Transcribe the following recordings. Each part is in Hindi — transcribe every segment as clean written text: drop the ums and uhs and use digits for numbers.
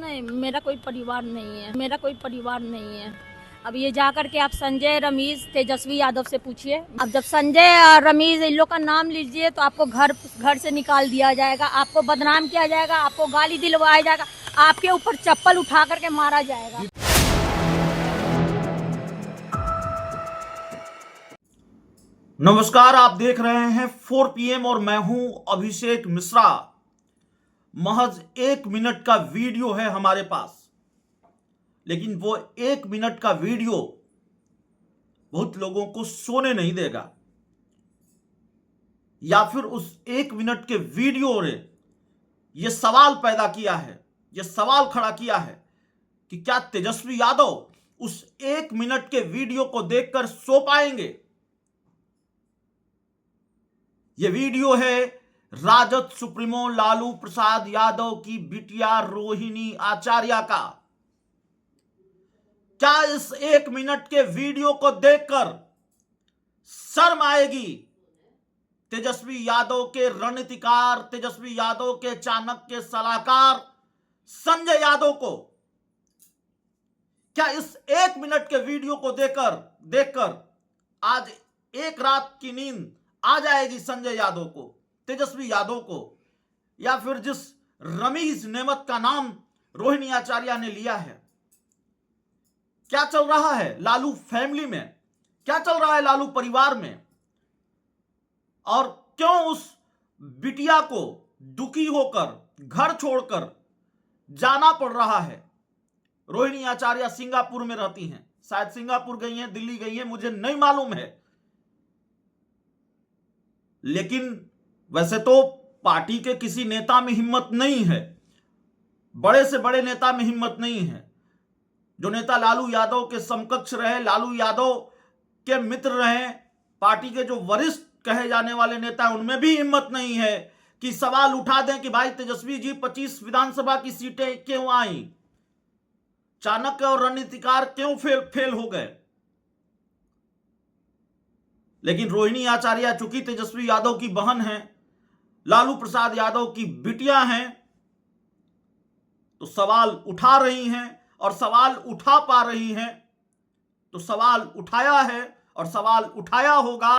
नहीं, मेरा कोई परिवार नहीं है, मेरा कोई परिवार नहीं है। अब ये जाकर के आप संजय, रमीज, तेजस्वी यादव से पूछिए। अब जब संजय और रमीज इन लोग का नाम लीजिए तो आपको घर से निकाल दिया जाएगा, आपको बदनाम किया जाएगा, आपको गाली दिलवाया जाएगा, आपके ऊपर चप्पल उठा करके मारा जाएगा। नमस्कार, आप देख रहे हैं 4 PM और मैं हूं अभिषेक मिश्रा। महज 1 मिनट का वीडियो है हमारे पास, लेकिन वो 1 मिनट का वीडियो बहुत लोगों को सोने नहीं देगा। या फिर उस 1 मिनट के वीडियो ने यह सवाल पैदा किया है, यह सवाल खड़ा किया है कि क्या तेजस्वी यादव उस 1 मिनट के वीडियो को देखकर सो पाएंगे। यह वीडियो है राजद सुप्रीमो लालू प्रसाद यादव की बिटिया रोहिणी आचार्य का। क्या इस 1 मिनट के वीडियो को देखकर शर्म आएगी तेजस्वी यादव के रणनीतिकार, तेजस्वी यादव के चाणक्य सलाहकार संजय यादव को? क्या इस 1 मिनट के वीडियो को देखकर आज एक रात की नींद आ जाएगी संजय यादव को, तेजस्वी यादव को, या फिर जिस रमीज नेमत का नाम रोहिणी आचार्य ने लिया है? क्या चल रहा है लालू फैमिली में, क्या चल रहा है लालू परिवार में, और क्यों उस बिटिया को दुखी होकर घर छोड़कर जाना पड़ रहा है? रोहिणी आचार्य सिंगापुर में रहती हैं, शायद सिंगापुर गई हैं, दिल्ली गई हैं, मुझे नहीं मालूम है। लेकिन वैसे तो पार्टी के किसी नेता में हिम्मत नहीं है, बड़े से बड़े नेता में हिम्मत नहीं है। जो नेता लालू यादव के समकक्ष रहे, लालू यादव के मित्र रहे, पार्टी के जो वरिष्ठ कहे जाने वाले नेता, उनमें भी हिम्मत नहीं है कि सवाल उठा दें कि भाई तेजस्वी जी 25 विधानसभा की सीटें क्यों आई, चाणक्य और रणनीतिकार क्यों फेल हो गए। लेकिन रोहिणी आचार्य चूंकि तेजस्वी यादव की बहन है, लालू प्रसाद यादव की बिटिया हैं, तो सवाल उठा रही हैं और सवाल उठा पा रही हैं, तो सवाल उठाया है और सवाल उठाया होगा।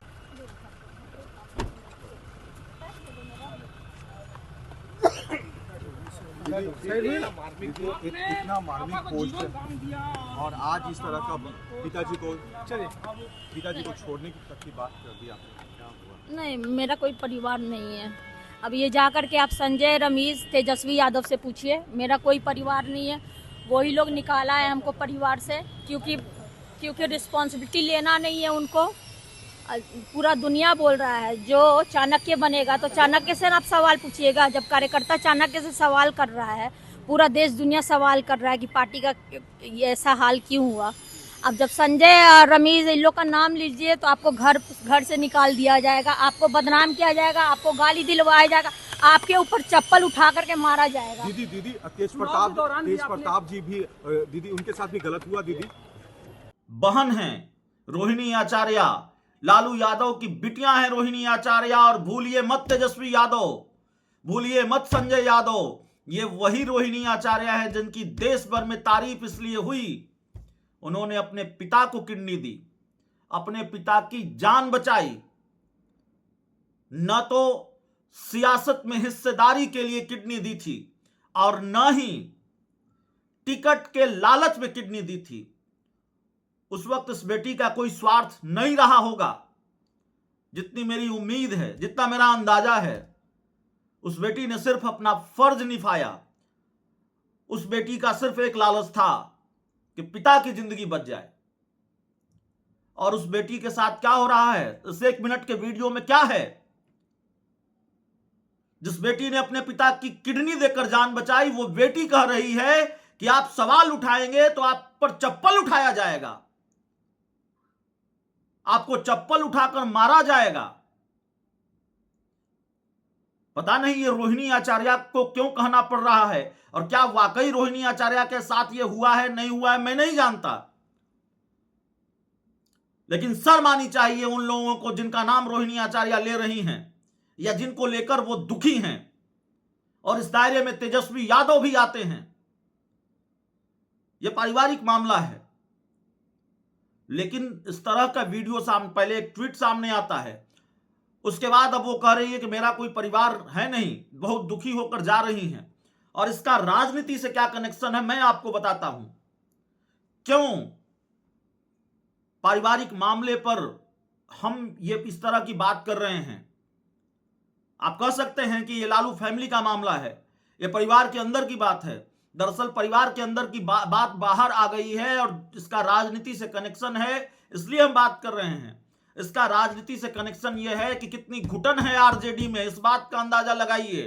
इतना मार्मिक पोस्ट और आज इस तरह का पिताजी को छोड़ने की तक की बात कर दी आपने, क्या हुआ? नहीं, मेरा कोई परिवार नहीं है। अब ये जाकर के आप संजय, रमीज, तेजस्वी यादव से पूछिए। मेरा कोई परिवार नहीं है, वही लोग निकाला है हमको परिवार से, क्योंकि रिस्पॉन्सिबिलिटी लेना नहीं है उनको। पूरा दुनिया बोल रहा है जो चाणक्य बनेगा तो चाणक्य से आप सवाल पूछिएगा। जब कार्यकर्ता चाणक्य से सवाल कर रहा है, पूरा देश दुनिया सवाल कर रहा है कि पार्टी का ऐसा हाल क्यों हुआ। अब जब संजय और रमीज इन लोग का नाम लीजिए तो आपको घर से निकाल दिया जाएगा, आपको बदनाम किया जाएगा, आपको गाली दिलवाया जाएगा, आपके ऊपर चप्पल उठा करके मारा जाएगा। दीदी तेज प्रताप जी भी दीदी उनके साथ भी गलत हुआ। दीदी बहन है रोहिणी आचार्य, लालू यादव की बिटियां हैं रोहिणी आचार्य, और भूलिए मत तेजस्वी यादव, भूलिए मत संजय यादव। ये वही रोहिणी आचार्य है जिनकी देश भर में तारीफ इसलिए हुई, उन्होंने अपने पिता को किडनी दी, अपने पिता की जान बचाई। न तो सियासत में हिस्सेदारी के लिए किडनी दी थी और न ही टिकट के लालच में किडनी दी थी। उस वक्त इस बेटी का कोई स्वार्थ नहीं रहा होगा, जितनी मेरी उम्मीद है, जितना मेरा अंदाजा है। उस बेटी ने सिर्फ अपना फर्ज निभाया। उस बेटी का सिर्फ एक लालच था कि पिता की जिंदगी बच जाए। और उस बेटी के साथ क्या हो रहा है इस 1 मिनट के वीडियो में क्या है? जिस बेटी ने अपने पिता की किडनी देकर जान बचाई, वो बेटी कह रही है कि आप सवाल उठाएंगे तो आप पर चप्पल उठाया जाएगा, आपको चप्पल उठाकर मारा जाएगा। पता नहीं ये रोहिणी आचार्य को क्यों कहना पड़ रहा है, और क्या वाकई रोहिणी आचार्य के साथ ये हुआ है नहीं हुआ है मैं नहीं जानता। लेकिन शर्म आनी चाहिए उन लोगों को जिनका नाम रोहिणी आचार्य ले रही हैं, या जिनको लेकर वो दुखी हैं। और इस दायरे में तेजस्वी यादव भी आते हैं। यह पारिवारिक मामला है। लेकिन इस तरह का वीडियो पहले एक ट्वीट सामने आता है, उसके बाद अब वो कह रही है कि मेरा कोई परिवार है नहीं, बहुत दुखी होकर जा रही हैं। और इसका राजनीति से क्या कनेक्शन है मैं आपको बताता हूं। क्यों पारिवारिक मामले पर हम ये इस तरह की बात कर रहे हैं। आप कह सकते हैं कि ये लालू फैमिली का मामला है, ये परिवार के अंदर की बात है। दरअसल परिवार के अंदर की बात बाहर आ गई है और इसका राजनीति से कनेक्शन है, इसलिए हम बात कर रहे हैं। इसका राजनीति से कनेक्शन यह है कि कितनी घुटन है आरजेडी में, इस बात का अंदाजा लगाइए।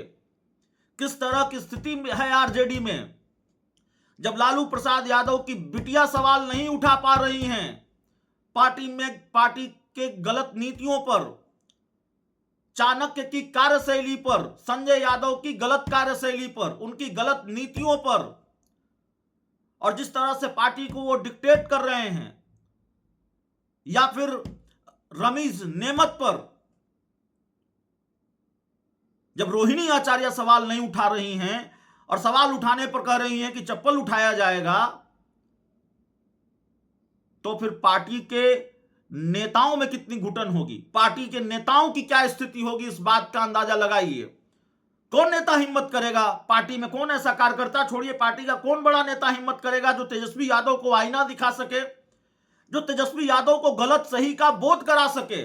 किस तरह की स्थिति है आरजेडी में, जब लालू प्रसाद यादव की बिटिया सवाल नहीं उठा पा रही हैं पार्टी के गलत नीतियों पर, चाणक्य की कार्यशैली पर, संजय यादव की गलत कार्यशैली पर, उनकी गलत नीतियों पर, और जिस तरह से पार्टी को वो डिक्टेट कर रहे हैं, या फिर रमीज नेमत पर। जब रोहिणी आचार्य सवाल नहीं उठा रही हैं और सवाल उठाने पर कह रही हैं कि चप्पल उठाया जाएगा, तो फिर पार्टी के नेताओं में कितनी घुटन होगी, पार्टी के नेताओं की क्या स्थिति होगी, इस बात का अंदाजा लगाइए। कौन नेता हिम्मत करेगा, पार्टी में कौन ऐसा कार्यकर्ता, छोड़िए पार्टी का, कौन बड़ा नेता हिम्मत करेगा जो तेजस्वी यादव को आईना दिखा सके, जो तेजस्वी यादव को गलत सही का बोध करा सके।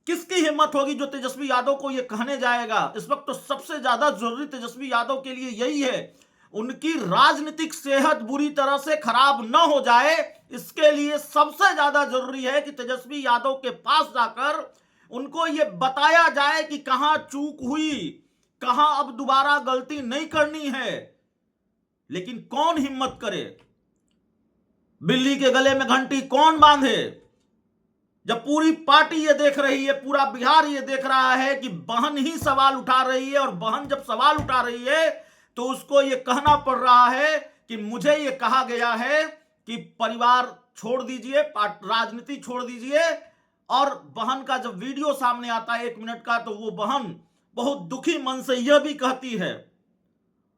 किसकी हिम्मत होगी जो तेजस्वी यादव को यह कहने जाएगा। इस वक्त तो सबसे ज्यादा जरूरी तेजस्वी यादव के लिए यही है, उनकी राजनीतिक सेहत बुरी तरह से खराब न हो जाए। इसके लिए सबसे ज्यादा जरूरी है कि तेजस्वी यादव के पास जाकर उनको यह बताया जाए कि कहां चूक हुई, कहां अब दोबारा गलती नहीं करनी है। लेकिन कौन हिम्मत करे, बिल्ली के गले में घंटी कौन बांधे, जब पूरी पार्टी ये देख रही है, पूरा बिहार ये देख रहा है कि बहन ही सवाल उठा रही है। और बहन जब सवाल उठा रही है तो उसको ये कहना पड़ रहा है कि मुझे ये कहा गया है कि परिवार छोड़ दीजिए, राजनीति छोड़ दीजिए। और बहन का जब वीडियो सामने आता है 1 मिनट का, तो वो बहन बहुत दुखी मन से यह भी कहती है,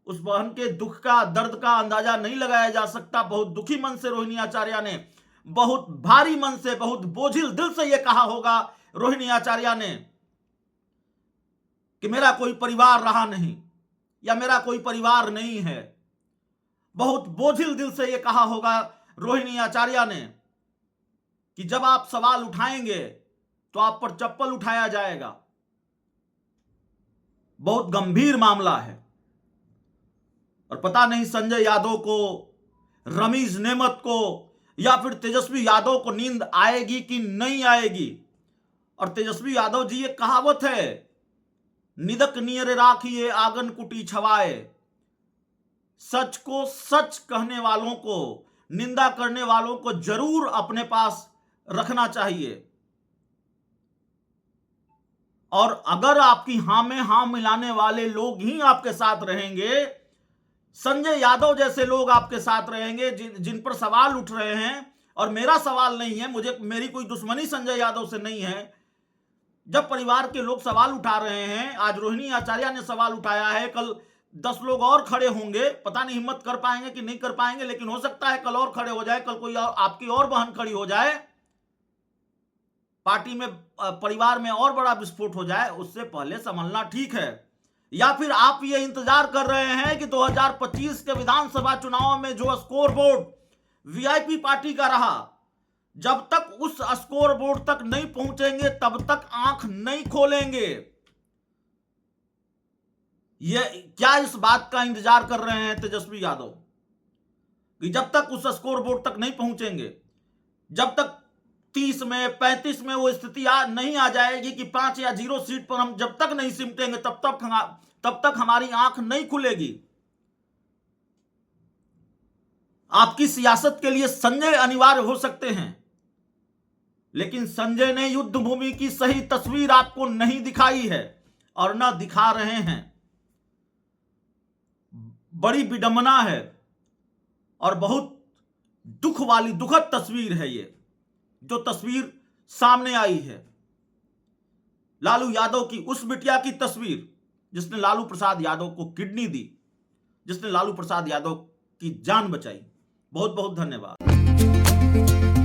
उस बहन के दुख का, दर्द का अंदाजा नहीं लगाया जा सकता। बहुत दुखी मन से रोहिणी आचार्य ने, बहुत भारी मन से, बहुत बोझिल दिल से यह कहा होगा रोहिणी आचार्य ने कि मेरा कोई परिवार रहा नहीं, या मेरा कोई परिवार नहीं है। बहुत बोझिल दिल से यह कहा होगा रोहिणी आचार्य ने कि जब आप सवाल उठाएंगे तो आप पर चप्पल उठाया जाएगा। बहुत गंभीर मामला है। और पता नहीं संजय यादव को, रमीज नेमत को, या फिर तेजस्वी यादव को नींद आएगी कि नहीं आएगी। और तेजस्वी यादव जी, ये कहावत है, निदक नियर राखिए आंगन कुटी छवाए। सच को सच कहने वालों को, निंदा करने वालों को जरूर अपने पास रखना चाहिए। और अगर आपकी हां में हां मिलाने वाले लोग ही आपके साथ रहेंगे, संजय यादव जैसे लोग आपके साथ रहेंगे जिन पर सवाल उठ रहे हैं, और मेरा सवाल नहीं है, मेरी कोई दुश्मनी संजय यादव से नहीं है। जब परिवार के लोग सवाल उठा रहे हैं, आज रोहिणी आचार्य ने सवाल उठाया है, कल 10 लोग और खड़े होंगे, पता नहीं हिम्मत कर पाएंगे कि नहीं कर पाएंगे, लेकिन हो सकता है कल और खड़े हो जाए, कल कोई आपकी और बहन खड़ी हो जाए, पार्टी में, परिवार में और बड़ा विस्फोट हो जाए। उससे पहले संभलना ठीक है। या फिर आप ये इंतजार कर रहे हैं कि 2025 के विधानसभा चुनाव में जो स्कोर बोर्ड वीआईपी पार्टी का रहा, जब तक उस स्कोर बोर्ड तक नहीं पहुंचेंगे तब तक आंख नहीं खोलेंगे। ये क्या इस बात का इंतजार कर रहे हैं तेजस्वी यादव कि जब तक उस स्कोर बोर्ड तक नहीं पहुंचेंगे, जब तक 30 में 35 में वो स्थिति नहीं आ जाएगी कि 5 या 0 सीट पर हम जब तक नहीं सिमटेंगे तब तक हमारी आंख नहीं खुलेगी। आपकी सियासत के लिए संजय अनिवार्य हो सकते हैं, लेकिन संजय ने युद्ध भूमि की सही तस्वीर आपको नहीं दिखाई है और न दिखा रहे हैं। बड़ी विडंबना है और बहुत दुख वाली, दुखद तस्वीर है ये जो तस्वीर सामने आई है। लालू यादव की उस बिटिया की तस्वीर जिसने लालू प्रसाद यादव को किडनी दी, जिसने लालू प्रसाद यादव की जान बचाई। बहुत बहुत धन्यवाद।